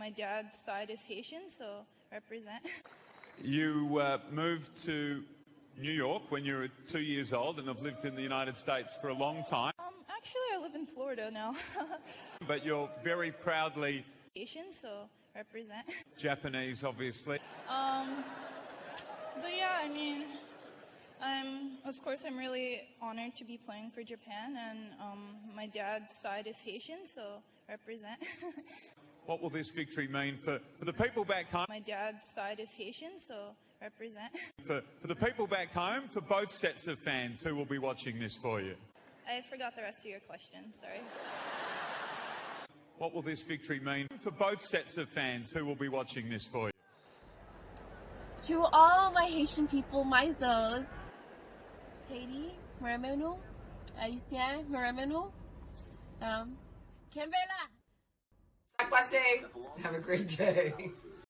My dad's side is Haitian, so represent. You moved to New York when you were 2 years old and have lived in the United States for a long time. Actually, I live in Florida now. But you're very proudly Haitian, so represent. Japanese, obviously. But yeah, I mean, of course, I'm really honored to be playing for Japan, and my dad's side is Haitian, so represent. What will this victory mean for the people back home? My dad's side is Haitian, so represent. For the people back home, for both sets of fans who will be watching this for you? I forgot the rest of your question, sorry. What will this victory mean for both sets of fans who will be watching this for you? To all my Haitian people, my Zos, Haiti, Maramenu, Haitian, Maramenu, Kembela. Have a great day.